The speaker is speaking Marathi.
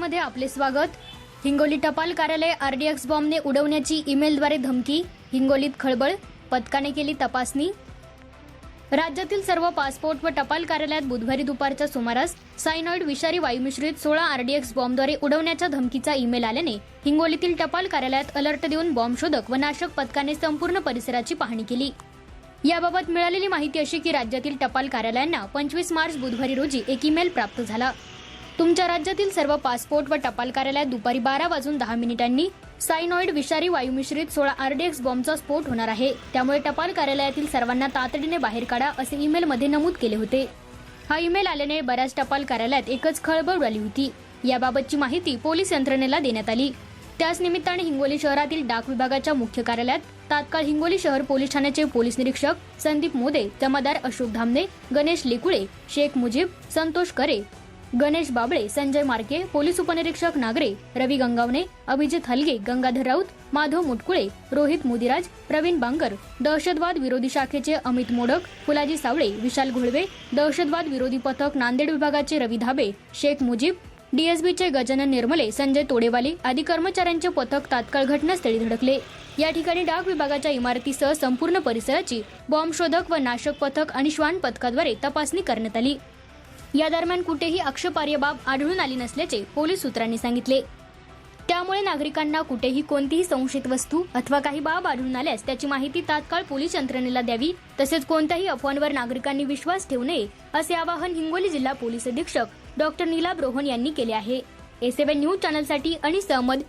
न्यूजमध्ये आपले स्वागत। हिंगोली टपाल कार्यालय आरडीएक्स बॉम्बने उडवण्याची ईमेलद्वारे धमकी, हिंगोलीत खळबळ, पथकाने केली तपासणी। राज्यातील सर्व पासपोर्ट व टपाल कार्यालयात बुधवारी दुपारच्या सुमारास सायनाइड विषारी वायुमिश्रित 16 आरडीएक्स बॉम्बद्वारे उडवण्याच्या धमकीचा ईमेल आल्याने हिंगोलीतील टपाल कार्यालयात अलर्ट देऊन बॉम्ब शोधक व नाशक पथकाने संपूर्ण परिसराची पाहणी केली। याबाबत मिळालेली माहिती अशी की राज्यातील टपाल कार्यालयांना 25 मार्च बुधवारी रोजी एक ईमेल प्राप्त झाला। तुमच्या राज्यातील सर्व पासपोर्ट व टपाल कार्यालयात दुपारी 12:10 सायनाइड विषारी वायुमिश्रित 16 आरडीएक्स बॉम्बचा स्फोट होणार आहे, त्यामुळे टपाल कार्यालयातील सर्वांना तातडीने बाहेर काढा असे ईमेलमध्ये नमूद केले होते। हा ईमेल आल्याने बऱ्याच टपाल कार्यालयात एकच खळबळ उडाली होती। याबाबतची माहिती पोलीस यंत्रणेला देण्यात आली। त्याच निमित्ताने हिंगोली शहरातील डाक विभागाच्या मुख्य कार्यालयात तात्काळ हिंगोली शहर पोलीस ठाण्याचे पोलीस निरीक्षक संदीप मोदे, जमादार अशोक धामणे, गणेश लेकुळे, शेख मुजीब, संतोष करे, गणेश बाबळे, संजय मार्के, पोलीस उपनिरीक्षक नागरे, रवी गंगावणे, अभिजित हलगे, गंगाधर राऊत, माधव मुटकुळे, रोहित मुदिराज, प्रवीण बांगर, दहशतवाद विरोधी शाखेचे अमित मोडक, फुलाजी सावळे, विशाल घोळवे, दहशतवाद विरोधी पथक नांदेड विभागाचे रवी धाबे, शेख मुजीब, डीएसबीचे गजानन निर्मले, संजय तोडेवाली आदी कर्मचाऱ्यांचे पथक तात्काळ घटनास्थळी धडकले। या ठिकाणी डाक विभागाच्या इमारतीसह संपूर्ण परिसराची बॉम्ब शोधक व नाशक पथक आणि श्वान पथकाद्वारे तपासणी करण्यात आली। या दरम्यान कुठेही आक्षेपार्ह बाब आढळून आली नसल्याचे पोलीस सूत्रांनी सांगितले। त्यामुळे नागरिकांना कुठेही कोणतीही संशयित वस्तू अथवा काही बाब आढळून आल्यास त्याची माहिती तात्काळ पोलीस यंत्रणेला द्यावी, तसेच कोणत्याही अफवांवर नागरिकांनी विश्वास ठेवू नये असे आवाहन हिंगोली जिल्हा पोलीस अधीक्षक डॉक्टर नीलाभ रोहन यांनी केले आहे। A7 news चॅनलसाठी Anis Ahmad,